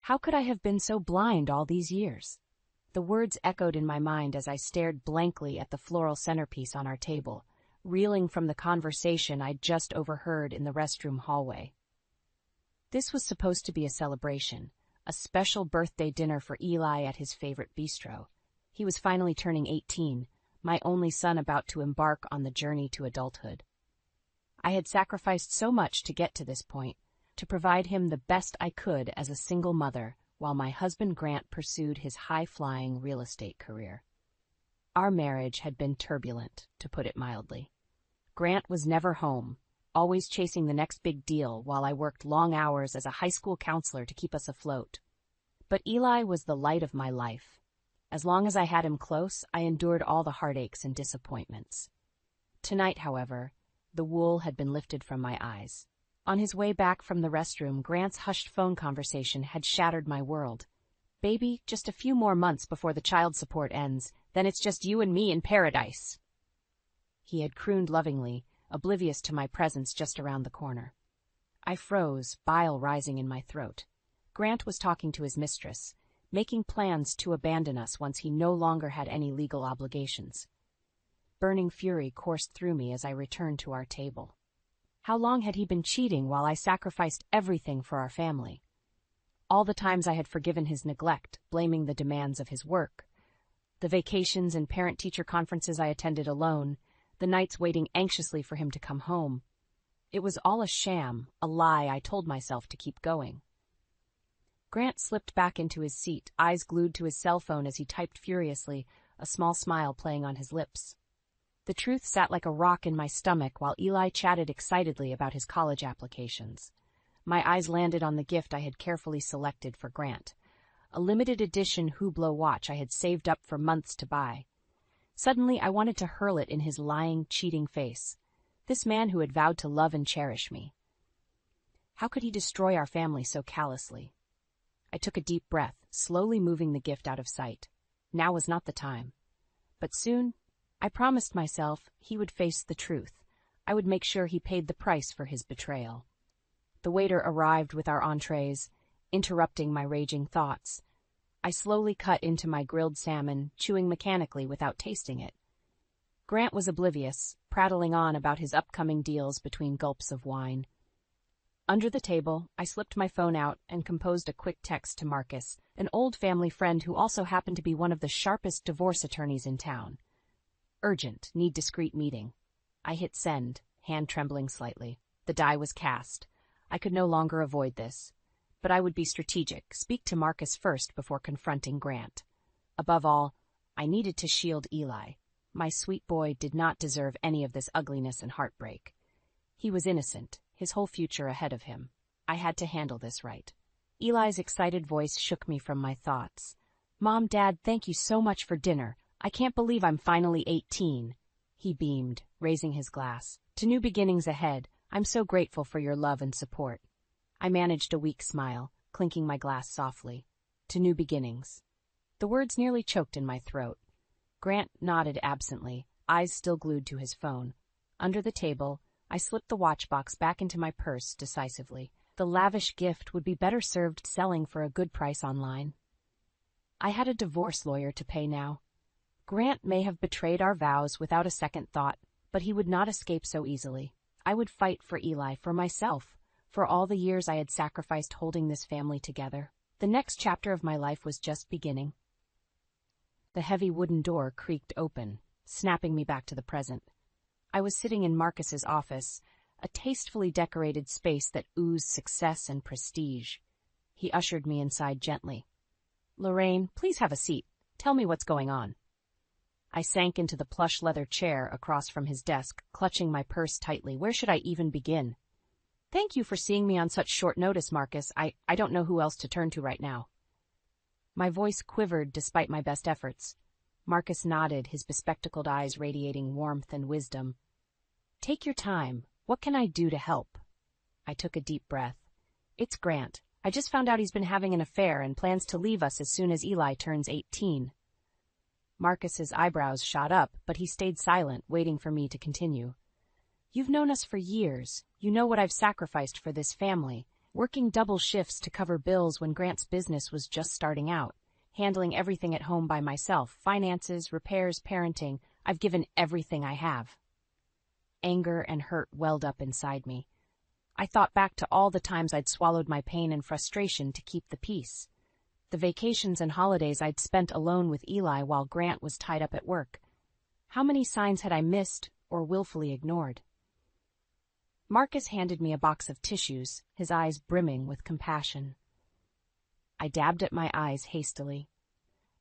How could I have been so blind all these years? The words echoed in my mind as I stared blankly at the floral centerpiece on our table, reeling from the conversation I'd just overheard in the restroom hallway. This was supposed to be a celebration, a special birthday dinner for Eli at his favorite bistro. He was finally turning 18, my only son about to embark on the journey to adulthood. I had sacrificed so much to get to this point, to provide him the best I could as a single mother, while my husband Grant pursued his high-flying real estate career. Our marriage had been turbulent, to put it mildly. Grant was never home, always chasing the next big deal while I worked long hours as a high school counselor to keep us afloat. But Eli was the light of my life. As long as I had him close, I endured all the heartaches and disappointments. Tonight, however, the wool had been lifted from my eyes. On his way back from the restroom, Grant's hushed phone conversation had shattered my world. "Baby, just a few more months before the child support ends, then it's just you and me in paradise." He had crooned lovingly, oblivious to my presence just around the corner. I froze, bile rising in my throat. Grant was talking to his mistress, making plans to abandon us once he no longer had any legal obligations. Burning fury coursed through me as I returned to our table. How long had he been cheating while I sacrificed everything for our family? All the times I had forgiven his neglect, blaming the demands of his work, the vacations and parent-teacher conferences I attended alone, the nights waiting anxiously for him to come home. It was all a sham, a lie I told myself to keep going. Grant slipped back into his seat, eyes glued to his cell phone as he typed furiously, a small smile playing on his lips. The truth sat like a rock in my stomach while Eli chatted excitedly about his college applications. My eyes landed on the gift I had carefully selected for Grant, a limited edition Hublot watch I had saved up for months to buy. Suddenly, I wanted to hurl it in his lying, cheating face. This man who had vowed to love and cherish me. How could he destroy our family so callously? I took a deep breath, slowly moving the gift out of sight. Now was not the time. But soon, I promised myself he would face the truth. I would make sure he paid the price for his betrayal. The waiter arrived with our entrees, interrupting my raging thoughts. I slowly cut into my grilled salmon, chewing mechanically without tasting it. Grant was oblivious, prattling on about his upcoming deals between gulps of wine. Under the table, I slipped my phone out and composed a quick text to Marcus, an old family friend who also happened to be one of the sharpest divorce attorneys in town. Urgent, need discreet meeting. I hit send, hand trembling slightly. The die was cast. I could no longer avoid this. But I would be strategic, speak to Marcus first before confronting Grant. Above all, I needed to shield Eli. My sweet boy did not deserve any of this ugliness and heartbreak. He was innocent, his whole future ahead of him. I had to handle this right. Eli's excited voice shook me from my thoughts. "Mom, Dad, thank you so much for dinner. I can't believe I'm finally 18. He beamed, raising his glass. "To new beginnings ahead. I'm so grateful for your love and support." I managed a weak smile, clinking my glass softly. "To new beginnings." The words nearly choked in my throat. Grant nodded absently, eyes still glued to his phone. Under the table, I slipped the watch box back into my purse decisively. The lavish gift would be better served selling for a good price online. I had a divorce lawyer to pay now. Grant may have betrayed our vows without a second thought, but he would not escape so easily. I would fight for Eli, for myself, for all the years I had sacrificed holding this family together. The next chapter of my life was just beginning. The heavy wooden door creaked open, snapping me back to the present. I was sitting in Marcus's office, a tastefully decorated space that oozed success and prestige. He ushered me inside gently. "Lorraine, please have a seat. Tell me what's going on." I sank into the plush leather chair across from his desk, clutching my purse tightly. Where should I even begin? "Thank you for seeing me on such short notice, Marcus. I don't know who else to turn to right now." My voice quivered despite my best efforts. Marcus nodded, his bespectacled eyes radiating warmth and wisdom. "Take your time. What can I do to help?" I took a deep breath. "It's Grant. I just found out he's been having an affair and plans to leave us as soon as Eli turns 18. Marcus's eyebrows shot up, but he stayed silent, waiting for me to continue. "You've known us for years. You know what I've sacrificed for this family. working double shifts to cover bills when Grant's business was just starting out, handling everything at home by myself, finances, repairs, parenting. I've given everything I have. Anger and hurt welled up inside me. I thought back to all the times I'd swallowed my pain and frustration to keep the peace. The vacations and holidays I'd spent alone with Eli while Grant was tied up at work. How many signs had I missed or willfully ignored? Marcus handed me a box of tissues, his eyes brimming with compassion. I dabbed at my eyes hastily.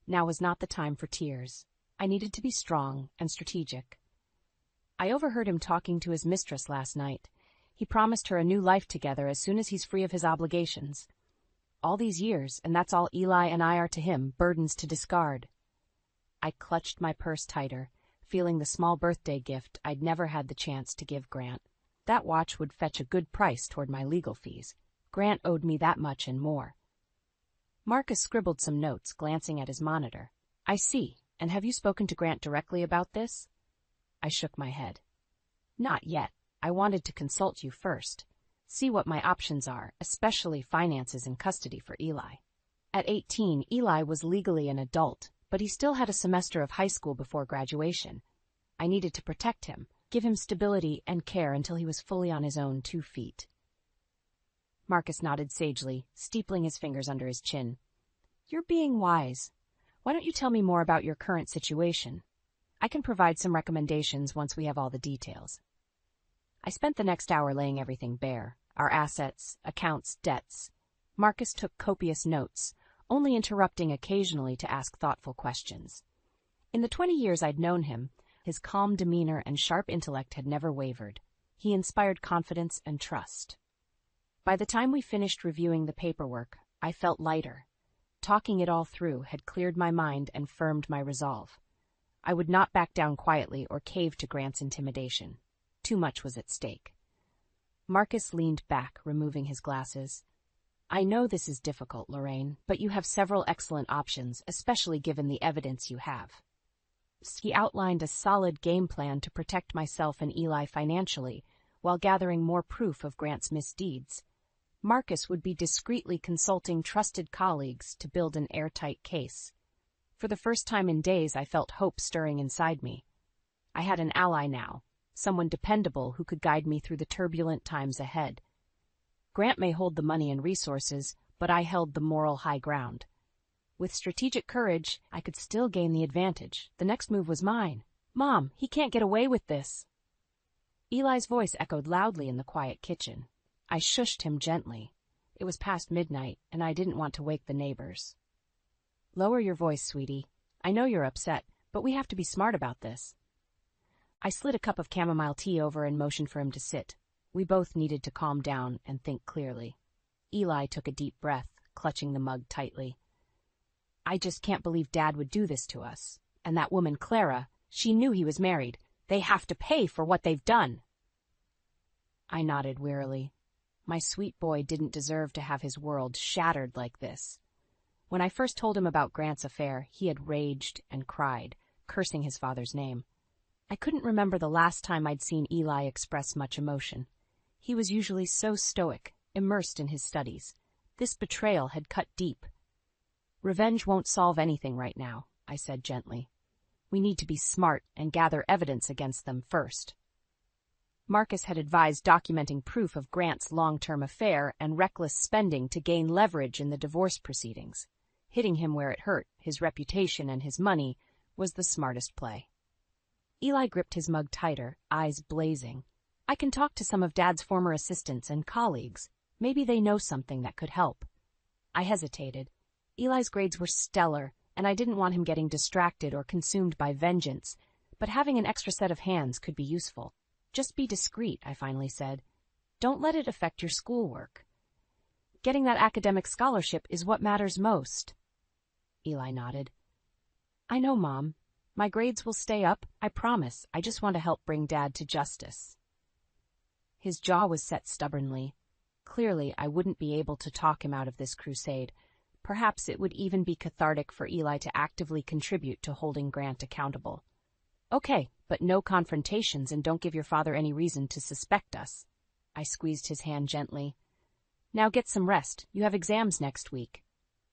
Now was not the time for tears. I needed to be strong and strategic. I overheard him talking to his mistress last night. He promised her a new life together as soon as he's free of his obligations. All these years, and that's all Eli and I are to him, burdens to discard. I clutched my purse tighter, feeling the small birthday gift I'd never had the chance to give Grant. That watch would fetch a good price toward my legal fees. Grant owed me that much and more. Marcus scribbled some notes, glancing at his monitor. I see. And have you spoken to Grant directly about this? I shook my head. Not yet. I wanted to consult you first. See what my options are, especially finances and custody for Eli. At 18, Eli was legally an adult, but he still had a semester of high school before graduation. I needed to protect him, give him stability and care until he was fully on his own 2 feet. Marcus nodded sagely, steepling his fingers under his chin. You're being wise. Why don't you tell me more about your current situation? I can provide some recommendations once we have all the details. I spent the next hour laying everything bare, our assets, accounts, debts. Marcus took copious notes, only interrupting occasionally to ask thoughtful questions. In the 20 years I'd known him, his calm demeanor and sharp intellect had never wavered. He inspired confidence and trust. By the time we finished reviewing the paperwork, I felt lighter. Talking it all through had cleared my mind and firmed my resolve. I would not back down quietly or cave to Grant's intimidation. Too much was at stake. Marcus leaned back, removing his glasses. I know this is difficult, Lorraine, but you have several excellent options, especially given the evidence you have. He outlined a solid game plan to protect myself and Eli financially, while gathering more proof of Grant's misdeeds. Marcus would be discreetly consulting trusted colleagues to build an airtight case. For the first time in days, I felt hope stirring inside me. I had an ally now, someone dependable who could guide me through the turbulent times ahead. Grant may hold the money and resources, but I held the moral high ground. With strategic courage, I could still gain the advantage. The next move was mine. Mom, he can't get away with this. Eli's voice echoed loudly in the quiet kitchen. I shushed him gently. It was past midnight, and I didn't want to wake the neighbors. Lower your voice, sweetie. I know you're upset, but we have to be smart about this. I slid a cup of chamomile tea over and motioned for him to sit. We both needed to calm down and think clearly. Eli took a deep breath, clutching the mug tightly. I just can't believe Dad would do this to us. And that woman, Clara, she knew he was married. They have to pay for what they've done. I nodded wearily. My sweet boy didn't deserve to have his world shattered like this. When I first told him about Grant's affair, he had raged and cried, cursing his father's name. I couldn't remember the last time I'd seen Eli express much emotion. He was usually so stoic, immersed in his studies. This betrayal had cut deep. Revenge won't solve anything right now, I said gently. We need to be smart and gather evidence against them first. Marcus had advised documenting proof of Grant's long-term affair and reckless spending to gain leverage in the divorce proceedings. Hitting him where it hurt, his reputation and his money, was the smartest play. Eli gripped his mug tighter, eyes blazing. I can talk to some of Dad's former assistants and colleagues. Maybe they know something that could help. I hesitated. Eli's grades were stellar, and I didn't want him getting distracted or consumed by vengeance, but having an extra set of hands could be useful. Just be discreet, I finally said. Don't let it affect your schoolwork. Getting that academic scholarship is what matters most. Eli nodded. I know, Mom. My grades will stay up, I promise. I just want to help bring Dad to justice. His jaw was set stubbornly. Clearly, I wouldn't be able to talk him out of this crusade. Perhaps it would even be cathartic for Eli to actively contribute to holding Grant accountable. Okay, but no confrontations and don't give your father any reason to suspect us. I squeezed his hand gently. Now get some rest. You have exams next week.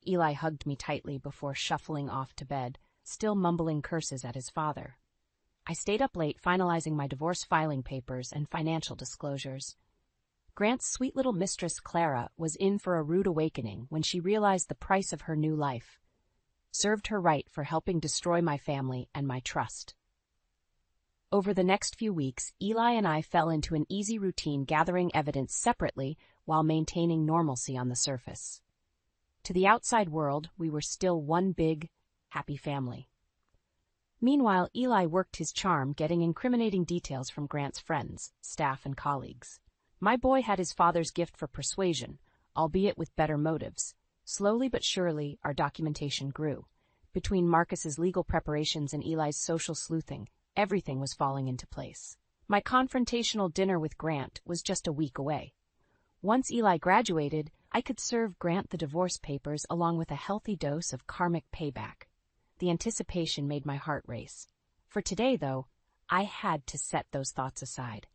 Eli hugged me tightly before shuffling off to bed, still mumbling curses at his father. I stayed up late finalizing my divorce filing papers and financial disclosures. Grant's sweet little mistress, Clara, was in for a rude awakening when she realized the price of her new life. Served her right for helping destroy my family and my trust. Over the next few weeks, Eli and I fell into an easy routine, gathering evidence separately while maintaining normalcy on the surface. To the outside world, we were still one big, happy family. Meanwhile, Eli worked his charm, getting incriminating details from Grant's friends, staff, and colleagues. My boy had his father's gift for persuasion, albeit with better motives. Slowly but surely, our documentation grew. Between Marcus's legal preparations and Eli's social sleuthing, everything was falling into place. My confrontational dinner with Grant was just a week away. Once Eli graduated, I could serve Grant the divorce papers along with a healthy dose of karmic payback. The anticipation made my heart race. For today, though, I had to set those thoughts aside.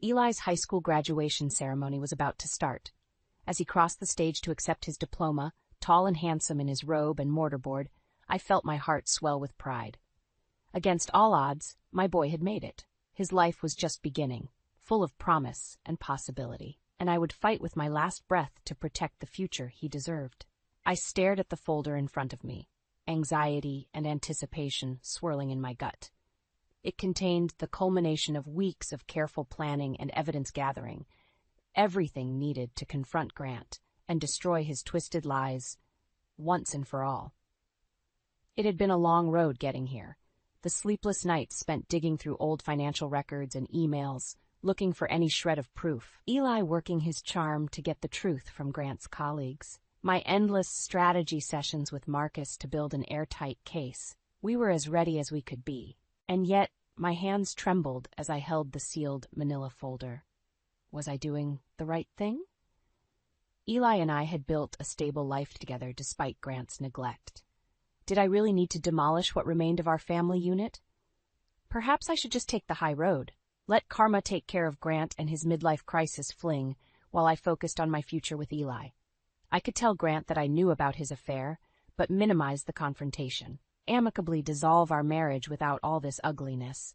Eli's high school graduation ceremony was about to start. As he crossed the stage to accept his diploma, tall and handsome in his robe and mortarboard, I felt my heart swell with pride. Against all odds, my boy had made it. His life was just beginning, full of promise and possibility, and I would fight with my last breath to protect the future he deserved. I stared at the folder in front of me, anxiety and anticipation swirling in my gut. It contained the culmination of weeks of careful planning and evidence gathering, everything needed to confront Grant and destroy his twisted lies once and for all. It had been a long road getting here. The sleepless nights spent digging through old financial records and emails, looking for any shred of proof. Eli working his charm to get the truth from Grant's colleagues. My endless strategy sessions with Marcus to build an airtight case. We were as ready as we could be. And yet, my hands trembled as I held the sealed manila folder. Was I doing the right thing? Eli and I had built a stable life together despite Grant's neglect. Did I really need to demolish what remained of our family unit? Perhaps I should just take the high road. Let karma take care of Grant and his midlife crisis fling, while I focused on my future with Eli. I could tell Grant that I knew about his affair, but minimize the confrontation. Amicably dissolve our marriage without all this ugliness.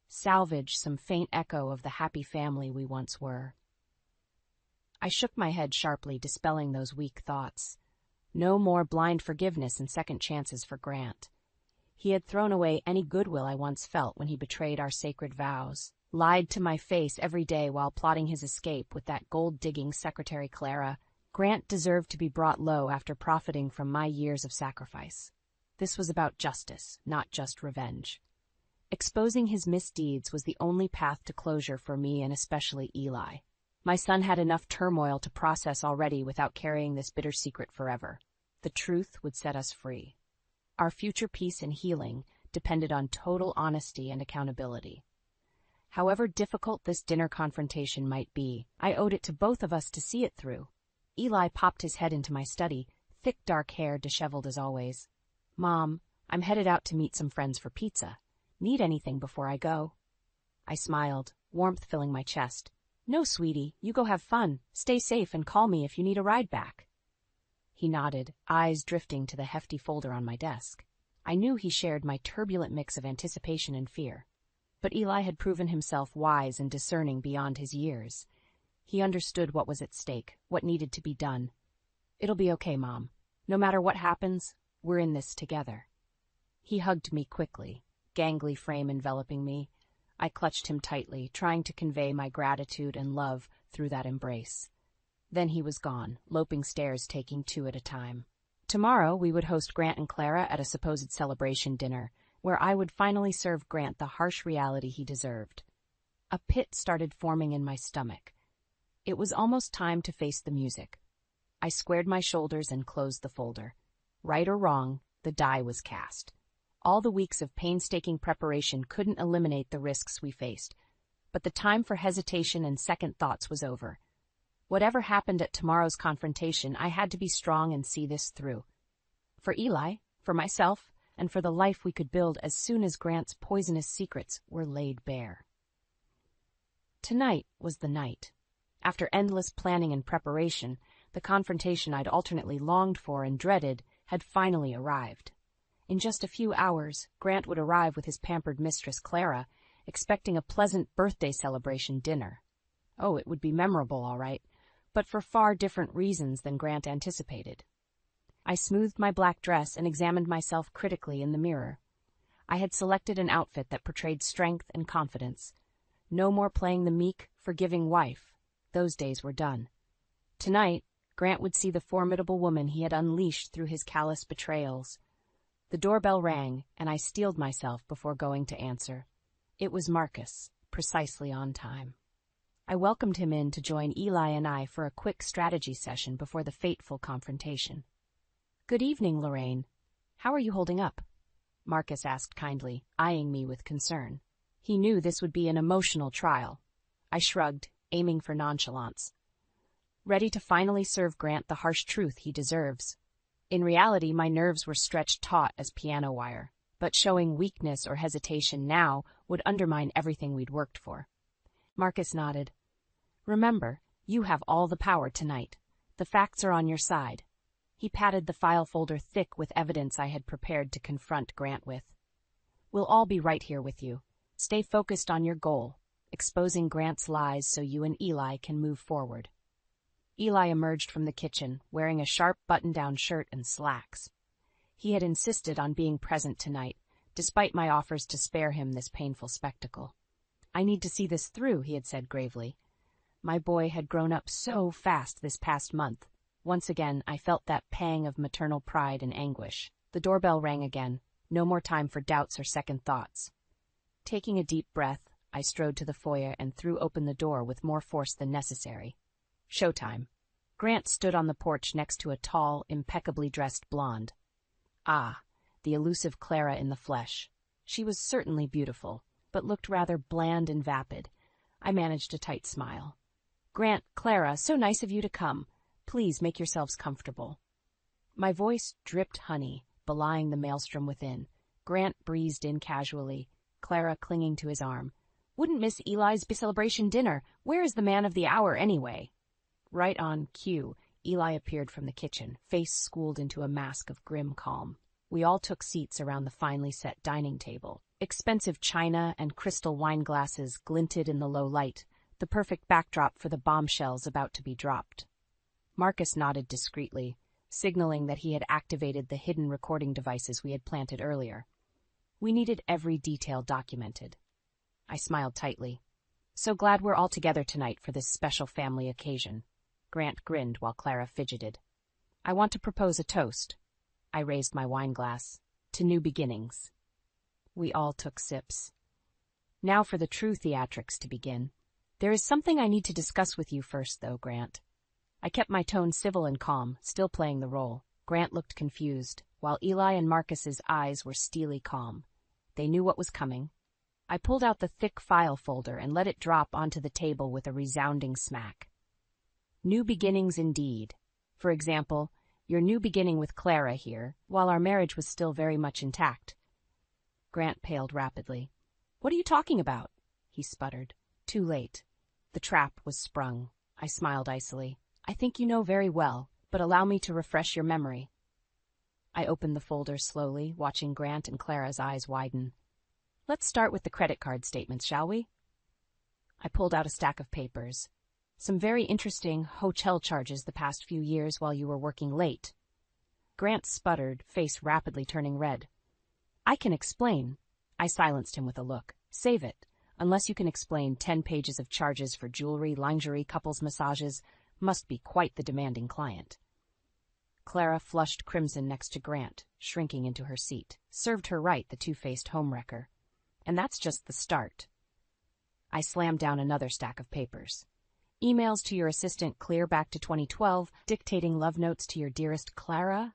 Salvage some faint echo of the happy family we once were. I shook my head sharply, dispelling those weak thoughts. No more blind forgiveness and second chances for Grant. He had thrown away any goodwill I once felt when he betrayed our sacred vows, lied to my face every day while plotting his escape with that gold-digging secretary Clara. Grant deserved to be brought low after profiting from my years of sacrifice. This was about justice, not just revenge. Exposing his misdeeds was the only path to closure for me and especially Eli. My son had enough turmoil to process already without carrying this bitter secret forever. The truth would set us free. Our future peace and healing depended on total honesty and accountability. However difficult this dinner confrontation might be, I owed it to both of us to see it through. Eli popped his head into my study, thick dark hair disheveled as always. "Mom, I'm headed out to meet some friends for pizza. Need anything before I go?" I smiled, warmth filling my chest. "No, sweetie, you go have fun. Stay safe and call me if you need a ride back." He nodded, eyes drifting to the hefty folder on my desk. I knew he shared my turbulent mix of anticipation and fear. But Eli had proven himself wise and discerning beyond his years. He understood what was at stake, what needed to be done. "It'll be okay, Mom. No matter what happens, we're in this together." He hugged me quickly, gangly frame enveloping me. I clutched him tightly, trying to convey my gratitude and love through that embrace. Then he was gone, loping stairs, taking two at a time. Tomorrow we would host Grant and Clara at a supposed celebration dinner, where I would finally serve Grant the harsh reality he deserved. A pit started forming in my stomach. It was almost time to face the music. I squared my shoulders and closed the folder. Right or wrong, the die was cast. All the weeks of painstaking preparation couldn't eliminate the risks we faced, but the time for hesitation and second thoughts was over. Whatever happened at tomorrow's confrontation, I had to be strong and see this through. For Eli, for myself, and for the life we could build as soon as Grant's poisonous secrets were laid bare. Tonight was the night. After endless planning and preparation, the confrontation I'd alternately longed for and dreaded had finally arrived. In just a few hours, Grant would arrive with his pampered mistress Clara, expecting a pleasant birthday celebration dinner. Oh, it would be memorable, all right, but for far different reasons than Grant anticipated. I smoothed my black dress and examined myself critically in the mirror. I had selected an outfit that portrayed strength and confidence. No more playing the meek, forgiving wife. Those days were done. Tonight, Grant would see the formidable woman he had unleashed through his callous betrayals. The doorbell rang, and I steeled myself before going to answer. It was Marcus, precisely on time. I welcomed him in to join Eli and I for a quick strategy session before the fateful confrontation. "Good evening, Lorraine. How are you holding up?" Marcus asked kindly, eyeing me with concern. He knew this would be an emotional trial. I shrugged, aiming for nonchalance. Ready to finally serve Grant the harsh truth he deserves. In reality, my nerves were stretched taut as piano wire, but showing weakness or hesitation now would undermine everything we'd worked for. Marcus nodded. "Remember, you have all the power tonight. The facts are on your side." He patted the file folder thick with evidence I had prepared to confront Grant with. "We'll all be right here with you. Stay focused on your goal, exposing Grant's lies so you and Eli can move forward." Eli emerged from the kitchen, wearing a sharp button-down shirt and slacks. He had insisted on being present tonight, despite my offers to spare him this painful spectacle. "I need to see this through," he had said gravely. My boy had grown up so fast this past month. Once again, I felt that pang of maternal pride and anguish. The doorbell rang again. No more time for doubts or second thoughts. Taking a deep breath, I strode to the foyer and threw open the door with more force than necessary. Showtime. Grant stood on the porch next to a tall, impeccably dressed blonde. Ah, the elusive Clara in the flesh. She was certainly beautiful, but looked rather bland and vapid. I managed a tight smile. "Grant, Clara, so nice of you to come. Please make yourselves comfortable." My voice dripped honey, belying the maelstrom within. Grant breezed in casually, Clara clinging to his arm. "Wouldn't miss Eli's celebration dinner. Where is the man of the hour, anyway?" Right on cue, Eli appeared from the kitchen, face schooled into a mask of grim calm. We all took seats around the finely set dining table. Expensive china and crystal wine glasses glinted in the low light, the perfect backdrop for the bombshells about to be dropped. Marcus nodded discreetly, signaling that he had activated the hidden recording devices we had planted earlier. We needed every detail documented. I smiled tightly. "So glad we're all together tonight for this special family occasion." Grant grinned while Clara fidgeted. "I want to propose a toast." I raised my wine glass. "To new beginnings." We all took sips. Now for the true theatrics to begin. "There is something I need to discuss with you first, though, Grant." I kept my tone civil and calm, still playing the role. Grant looked confused, while Eli and Marcus's eyes were steely calm. They knew what was coming. I pulled out the thick file folder and let it drop onto the table with a resounding smack. New beginnings indeed. For example, your new beginning with Clara here, while our marriage was still very much intact. Grant paled rapidly. "What are you talking about?" he sputtered. Too late. The trap was sprung. I smiled icily. "I think you know very well, but allow me to refresh your memory." I opened the folder slowly, watching Grant and Clara's eyes widen. "Let's start with the credit card statements, shall we?" I pulled out a stack of papers. "Some very interesting hotel charges the past few years while you were working late." Grant sputtered, face rapidly turning red. "I can explain." I silenced him with a look. "Save it. Unless you can explain 10 pages of charges for jewelry, lingerie, couples massages, must be quite the demanding client." Clara flushed crimson next to Grant, shrinking into her seat. Served her right, the two-faced homewrecker. And that's just the start. I slammed down another stack of papers. "Emails to your assistant clear back to 2012, dictating love notes to your dearest Clara?"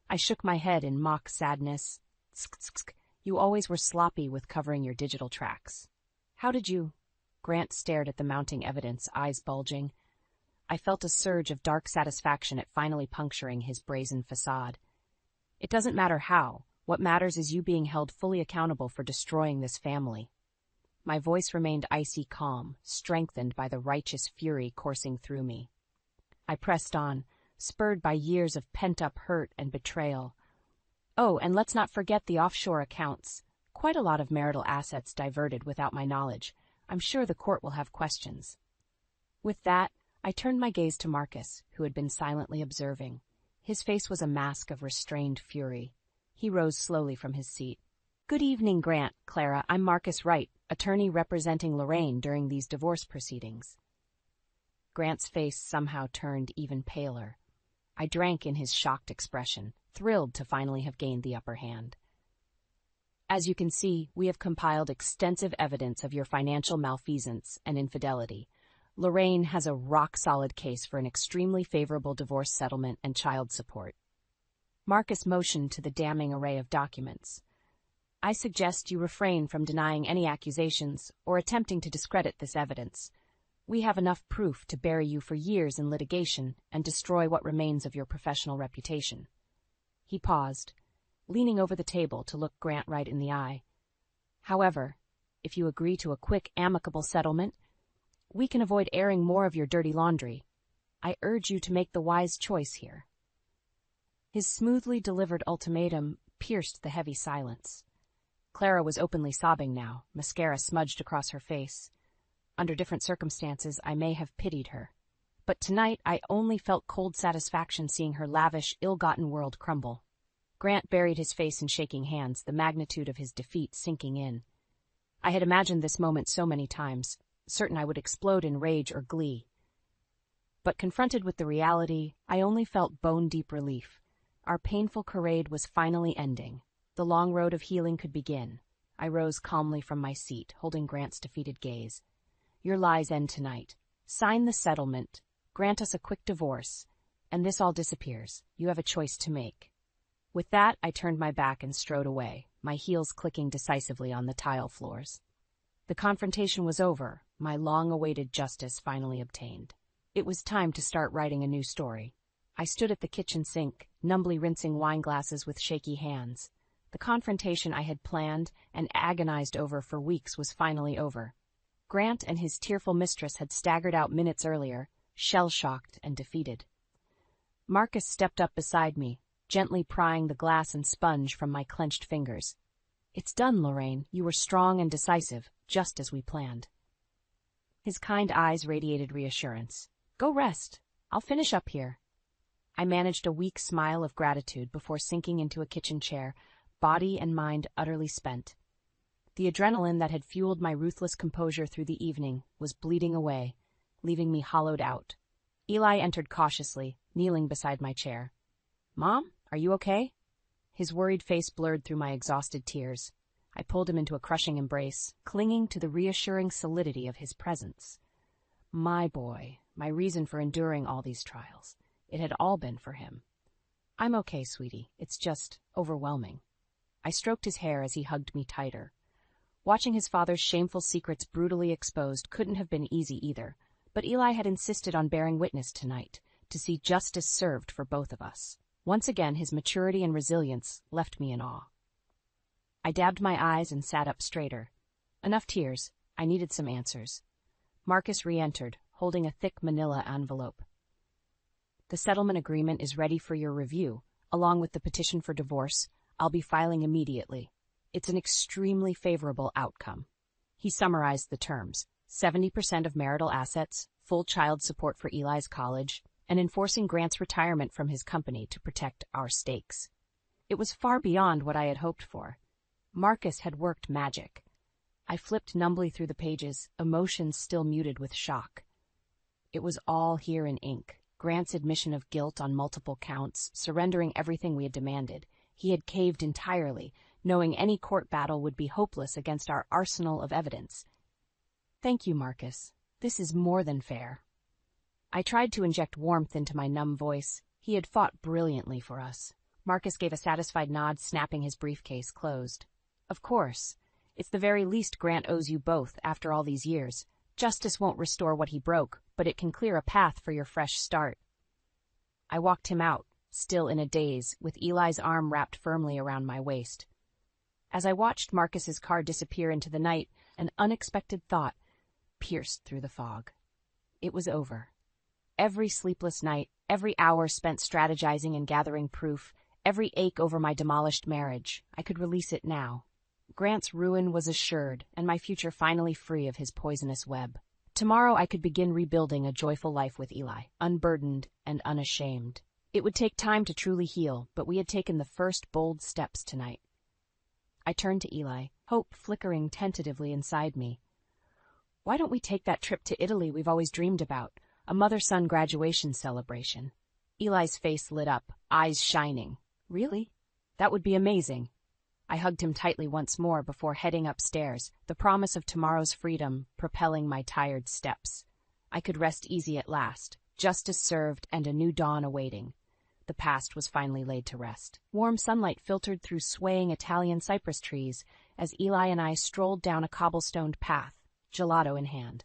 I shook my head in mock sadness. "Tsk. You always were sloppy with covering your digital tracks." "How did you—" Grant stared at the mounting evidence, eyes bulging. I felt a surge of dark satisfaction at finally puncturing his brazen facade. "It doesn't matter how. What matters is you being held fully accountable for destroying this family." My voice remained icy calm, strengthened by the righteous fury coursing through me. I pressed on, spurred by years of pent-up hurt and betrayal. Oh, and let's not forget the offshore accounts. Quite a lot of marital assets diverted without my knowledge. I'm sure the court will have questions. With that, I turned my gaze to Marcus, who had been silently observing. His face was a mask of restrained fury. He rose slowly from his seat. Good evening, Grant, Clara. I'm Marcus Wright, attorney representing Lorraine during these divorce proceedings. Grant's face somehow turned even paler. I drank in his shocked expression, thrilled to finally have gained the upper hand. As you can see, we have compiled extensive evidence of your financial malfeasance and infidelity. Lorraine has a rock-solid case for an extremely favorable divorce settlement and child support. Marcus motioned to the damning array of documents. I suggest you refrain from denying any accusations or attempting to discredit this evidence. We have enough proof to bury you for years in litigation and destroy what remains of your professional reputation. He paused, leaning over the table to look Grant right in the eye. However, if you agree to a quick, amicable settlement, we can avoid airing more of your dirty laundry. I urge you to make the wise choice here. His smoothly delivered ultimatum pierced the heavy silence. Clara was openly sobbing now, mascara smudged across her face. Under different circumstances, I may have pitied her. But tonight, I only felt cold satisfaction seeing her lavish, ill-gotten world crumble. Grant buried his face in shaking hands, the magnitude of his defeat sinking in. I had imagined this moment so many times, certain I would explode in rage or glee. But confronted with the reality, I only felt bone-deep relief. Our painful charade was finally ending. The long road of healing could begin. I rose calmly from my seat, holding Grant's defeated gaze. Your lies end tonight. Sign the settlement, grant us a quick divorce, and this all disappears. You have a choice to make. With that, I turned my back and strode away, my heels clicking decisively on the tile floors. The confrontation was over, my long-awaited justice finally obtained. It was time to start writing a new story. I stood at the kitchen sink, numbly rinsing wine glasses with shaky hands. The confrontation I had planned and agonized over for weeks was finally over. Grant and his tearful mistress had staggered out minutes earlier, shell-shocked and defeated. Marcus stepped up beside me, gently prying the glass and sponge from my clenched fingers. It's done, Lorraine. You were strong and decisive, just as we planned. His kind eyes radiated reassurance. Go rest. I'll finish up here. I managed a weak smile of gratitude before sinking into a kitchen chair, body and mind utterly spent. The adrenaline that had fueled my ruthless composure through the evening was bleeding away, leaving me hollowed out. Eli entered cautiously, kneeling beside my chair. Mom, are you okay? His worried face blurred through my exhausted tears. I pulled him into a crushing embrace, clinging to the reassuring solidity of his presence. My boy, my reason for enduring all these trials. It had all been for him. I'm okay, sweetie. It's just overwhelming. I stroked his hair as he hugged me tighter. Watching his father's shameful secrets brutally exposed couldn't have been easy either, but Eli had insisted on bearing witness tonight, to see justice served for both of us. Once again, his maturity and resilience left me in awe. I dabbed my eyes and sat up straighter. Enough tears. I needed some answers. Marcus re-entered, holding a thick manila envelope. The settlement agreement is ready for your review, along with the petition for divorce. I'll be filing immediately. It's an extremely favorable outcome. He summarized the terms: 70% of marital assets, full child support for Eli's college, and enforcing Grant's retirement from his company to protect our stakes. It was far beyond what I had hoped for. Marcus had worked magic. I flipped numbly through the pages, emotions still muted with shock. It was all here in ink. Grant's admission of guilt on multiple counts, surrendering everything we had demanded. He had caved entirely, knowing any court battle would be hopeless against our arsenal of evidence. Thank you, Marcus. This is more than fair. I tried to inject warmth into my numb voice. He had fought brilliantly for us. Marcus gave a satisfied nod, snapping his briefcase closed. Of course. It's the very least Grant owes you both after all these years. Justice won't restore what he broke, but it can clear a path for your fresh start. I walked him out, still in a daze, with Eli's arm wrapped firmly around my waist. As I watched Marcus's car disappear into the night, an unexpected thought pierced through the fog. It was over. Every sleepless night, every hour spent strategizing and gathering proof, every ache over my demolished marriage, I could release it now. Grant's ruin was assured, and my future finally free of his poisonous web. Tomorrow I could begin rebuilding a joyful life with Eli, unburdened and unashamed. It would take time to truly heal, but we had taken the first bold steps tonight. I turned to Eli, hope flickering tentatively inside me. Why don't we take that trip to Italy we've always dreamed about? A mother-son graduation celebration. Eli's face lit up, eyes shining. Really? That would be amazing. I hugged him tightly once more before heading upstairs, the promise of tomorrow's freedom propelling my tired steps. I could rest easy at last, justice served and a new dawn awaiting. The past was finally laid to rest. Warm sunlight filtered through swaying Italian cypress trees as Eli and I strolled down a cobblestoned path, gelato in hand.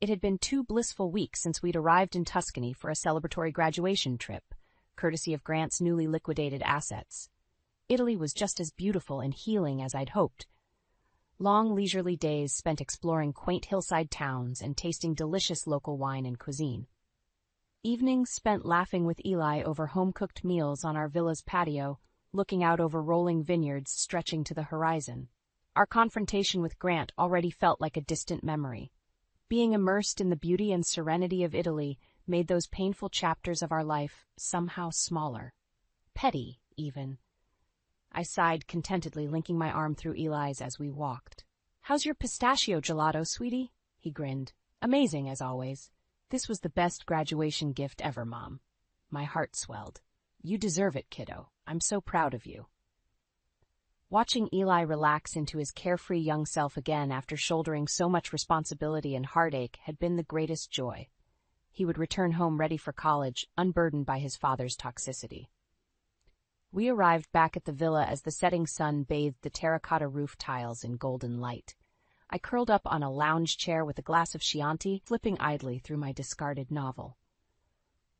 It had been 2 blissful weeks since we'd arrived in Tuscany for a celebratory graduation trip, courtesy of Grant's newly liquidated assets. Italy was just as beautiful and healing as I'd hoped. Long leisurely days spent exploring quaint hillside towns and tasting delicious local wine and cuisine. Evenings spent laughing with Eli over home-cooked meals on our villa's patio, looking out over rolling vineyards stretching to the horizon. Our confrontation with Grant already felt like a distant memory. Being immersed in the beauty and serenity of Italy made those painful chapters of our life somehow smaller. Petty, even. I sighed contentedly, linking my arm through Eli's as we walked. "How's your pistachio gelato, sweetie?" He grinned. "Amazing, as always. This was the best graduation gift ever, Mom." My heart swelled. "You deserve it, kiddo. I'm so proud of you." Watching Eli relax into his carefree young self again after shouldering so much responsibility and heartache had been the greatest joy. He would return home ready for college, unburdened by his father's toxicity. We arrived back at the villa as the setting sun bathed the terracotta roof tiles in golden light. I curled up on a lounge chair with a glass of Chianti, flipping idly through my discarded novel.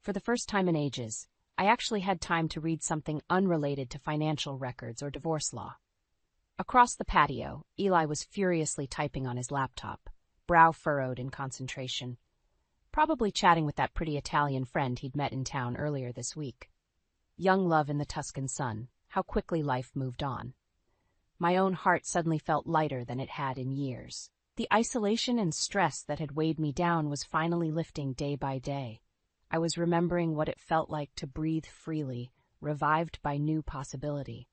For the first time in ages, I actually had time to read something unrelated to financial records or divorce law. Across the patio, Eli was furiously typing on his laptop, brow furrowed in concentration, probably chatting with that pretty Italian friend he'd met in town earlier this week. Young love in the Tuscan sun, how quickly life moved on. My own heart suddenly felt lighter than it had in years. The isolation and stress that had weighed me down was finally lifting day by day. I was remembering what it felt like to breathe freely, revived by new possibility.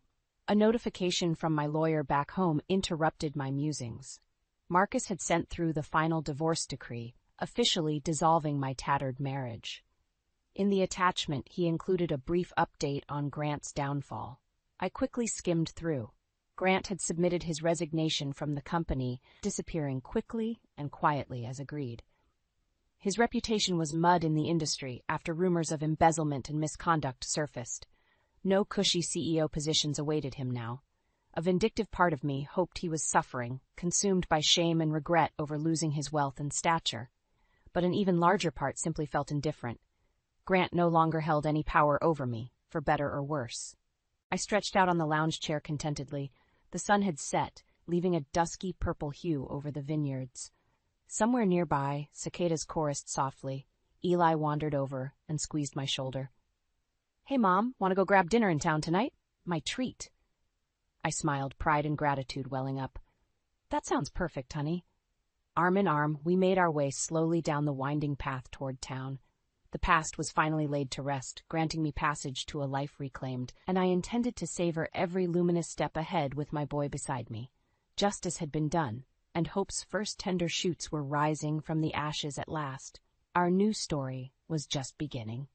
A notification from my lawyer back home interrupted my musings. Marcus had sent through the final divorce decree, officially dissolving my tattered marriage. In the attachment, he included a brief update on Grant's downfall. I quickly skimmed through. Grant had submitted his resignation from the company, disappearing quickly and quietly as agreed. His reputation was mud in the industry after rumors of embezzlement and misconduct surfaced. No cushy CEO positions awaited him now. A vindictive part of me hoped he was suffering, consumed by shame and regret over losing his wealth and stature. But an even larger part simply felt indifferent. Grant no longer held any power over me, for better or worse. I stretched out on the lounge chair contentedly. The sun had set, leaving a dusky purple hue over the vineyards. Somewhere nearby, cicadas chorused softly. Eli wandered over and squeezed my shoulder. "Hey, Mom, want to go grab dinner in town tonight? My treat." I smiled, pride and gratitude welling up. "That sounds perfect, honey." Arm in arm, we made our way slowly down the winding path toward town. The past was finally laid to rest, granting me passage to a life reclaimed, and I intended to savor every luminous step ahead with my boy beside me. Justice had been done, and hope's first tender shoots were rising from the ashes at last. Our new story was just beginning.